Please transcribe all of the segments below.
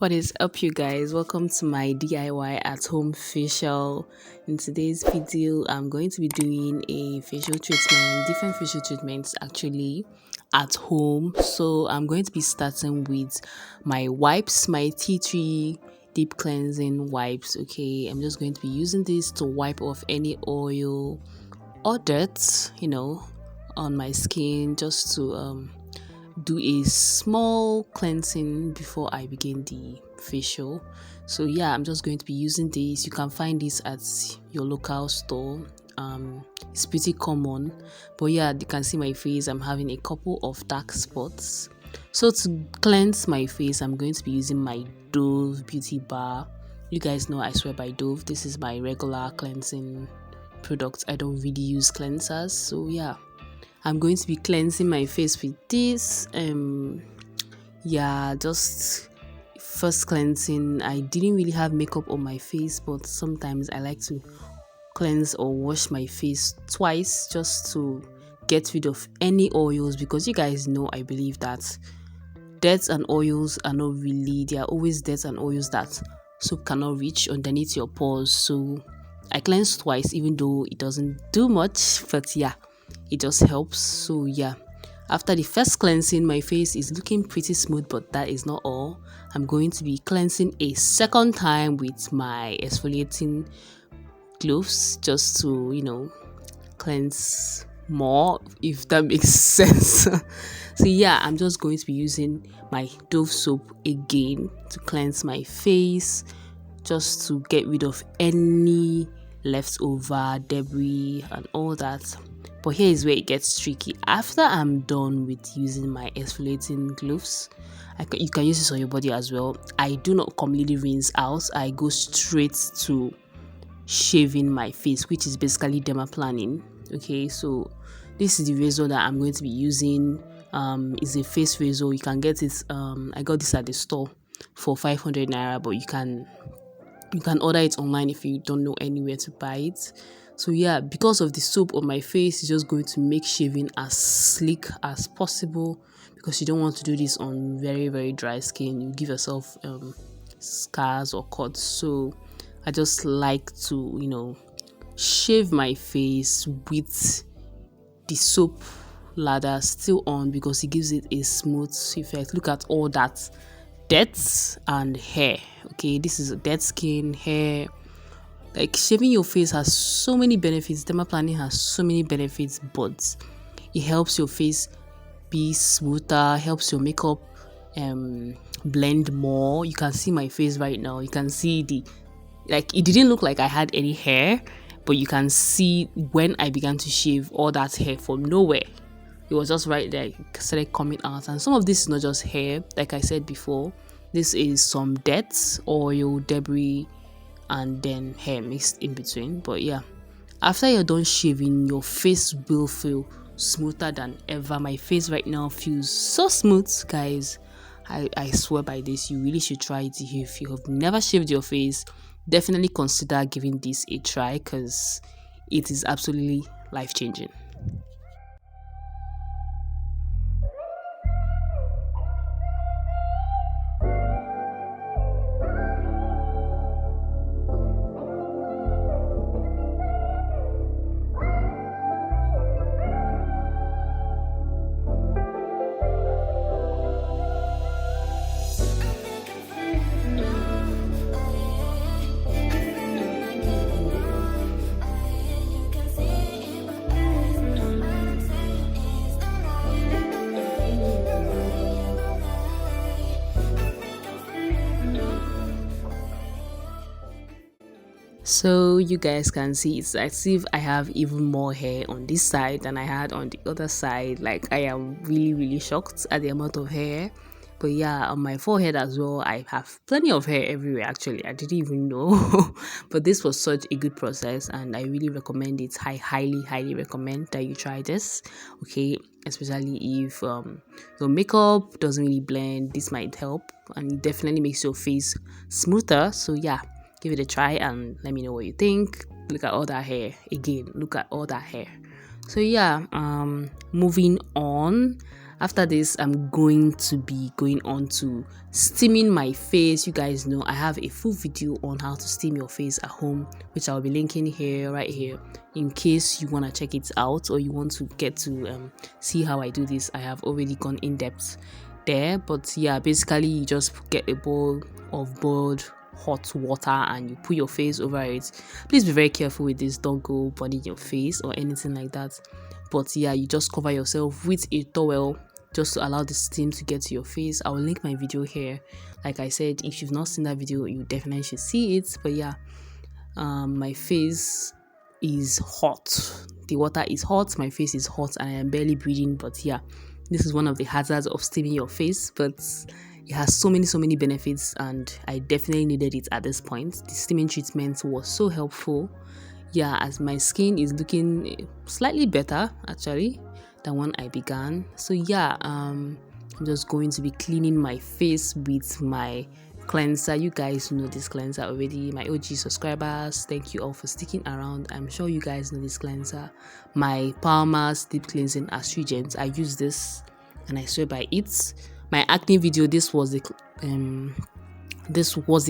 What is up, you guys? Welcome to my DIY at home facial. In today's video, I'm going to be doing a facial treatment, different facial treatments actually at home. So, I'm going to be starting with my wipes, my tea tree deep cleansing wipes. Okay, I'm just going to be using this to wipe off any oil or dirt, on my skin just to do a small cleansing before I begin the facial. So yeah, I'm just going to be using this. You can find this at your local store. It's pretty common, but yeah, you can see my face. I'm having a couple of dark spots. So to cleanse my face, I'm going to be using my Dove Beauty Bar. You guys know I swear by Dove. This is my regular cleansing product. I don't really use cleansers, so yeah, I'm going to be cleansing my face with this. Just first cleansing. I didn't really have makeup on my face, but sometimes I like to cleanse or wash my face twice just to get rid of any oils, because you guys know I believe that dirt and oils are not really, there are always dirt and oils that soap cannot reach underneath your pores. So I cleanse twice, even though it doesn't do much, but yeah, it just helps. So yeah, after the first cleansing, my face is looking pretty smooth, but that is not all. I'm going to be cleansing a second time with my exfoliating gloves just to cleanse more, if that makes sense. So yeah, I'm just going to be using my Dove soap again to cleanse my face, just to get rid of any leftover debris and all that. But here is where it gets tricky. After I'm done with using my exfoliating gloves, you can use this on your body as well. I do not completely rinse out. I go straight to shaving my face, which is basically dermaplaning. Okay, so this is the razor that I'm going to be using. It's a face razor. You can get it. I got this at the store for 500 naira, but you can order it online if you don't know anywhere to buy it. So yeah, because of the soap on my face, it's just going to make shaving as slick as possible, because you don't want to do this on very, very dry skin. You give yourself scars or cuts. So I just like to shave my face with the soap lather still on, because it gives it a smooth effect. Look at all that dirt and hair. Okay, this is dead skin, hair. Like, shaving your face has so many benefits. Dermaplaning has so many benefits, but it helps your face be smoother, helps your makeup blend more. You can see my face right now. You can see it didn't look like I had any hair, but you can see when I began to shave all that hair from nowhere. It was just right there, it started coming out. And some of this is not just hair, like I said before. This is some dirt, oil, debris, and then hair mixed in between. But yeah, after you're done shaving, your face will feel smoother than ever. My face right now feels so smooth, guys. I swear by this. You really should try it. If you have never shaved your face, definitely consider giving this a try, because it is absolutely life-changing. So you guys can see it's as if I have even more hair on this side than I had on the other side. Like, I am really, really shocked at the amount of hair. But yeah, on my forehead as well, I have plenty of hair everywhere. Actually, I didn't even know. But this was such a good process, and I really recommend it. I highly, highly recommend that you try this. Okay, especially if your makeup doesn't really blend, this might help, and it definitely makes your face smoother. So yeah, give it a try and let me know what you think. Look at all that hair again. Look at all that hair. So yeah, moving on. After this, I'm going to be going on to steaming my face. You guys know I have a full video on how to steam your face at home, which I'll be linking here, right here, in case you want to check it out or you want to get to see how I do this. I have already gone in depth there, but yeah, basically you just get a bowl of boiled hot water and you put your face over it. Please be very careful with this, don't go burning your face or anything like that. But yeah, you just cover yourself with a towel just to allow the steam to get to your face. I will link my video here. Like I said, if you've not seen that video, you definitely should see it. But yeah, my face is hot, the water is hot, my face is hot, and I am barely breathing. But yeah, this is one of the hazards of steaming your face, but it has so many benefits, and I definitely needed it at this point. The steaming treatment was so helpful. Yeah, as my skin is looking slightly better actually than when I began. So yeah, I'm just going to be cleaning my face with my cleanser. You guys know this cleanser already, my OG subscribers. Thank you all for sticking around. I'm sure you guys know this cleanser, my Palmer's deep cleansing astringent. I use this and I swear by it. My acne video, this was the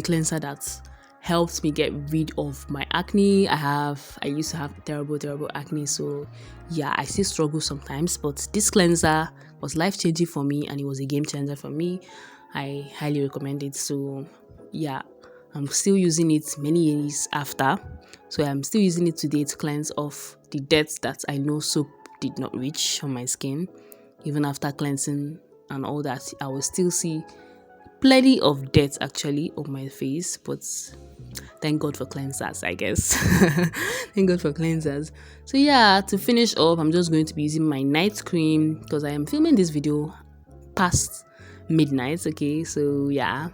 cleanser that helped me get rid of my acne. I used to have terrible acne, so yeah, I still struggle sometimes, but this cleanser was life-changing for me and it was a game changer for me. I highly recommend it. So yeah, I'm still using it many years after, so I'm still using it today to cleanse off the dirt that I know soap did not reach on my skin. Even after cleansing and all that, I will still see plenty of dirt actually on my face, but thank God for cleansers, I guess. Thank God for cleansers. So yeah, to finish off, I'm just going to be using my night cream because I am filming this video past midnight. Okay, so yeah,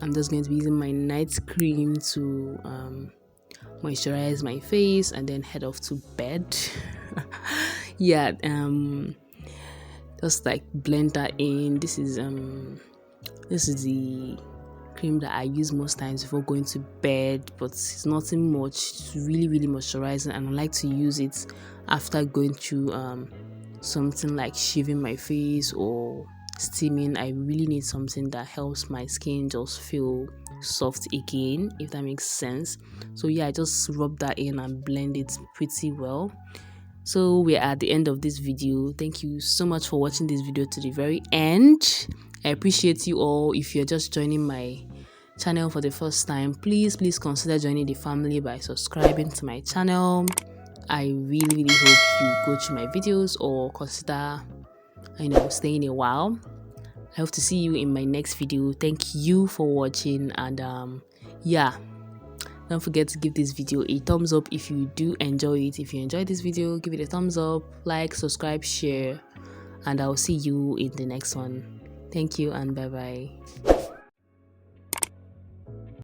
I'm just going to be using my night cream to moisturize my face and then head off to bed. Yeah, just like blend that in. This is the cream that I use most times before going to bed, but it's nothing much. It's really moisturizing, and I like to use it after going through something like shaving my face or steaming. I really need something that helps my skin just feel soft again, if that makes sense. So yeah, I just rub that in and blend it pretty well. So we're at the end of this video. Thank you so much for watching this video to the very end. I appreciate you all. If you're just joining my channel for the first time, please consider joining the family by subscribing to my channel. I really hope you go through my videos or consider staying a while. I hope to see you in my next video. Thank you for watching, and yeah, don't forget to give this video a thumbs up if you do enjoy it. If you enjoyed this video, give it a thumbs up, like, subscribe, share, and I'll see you in the next one. Thank you and bye bye.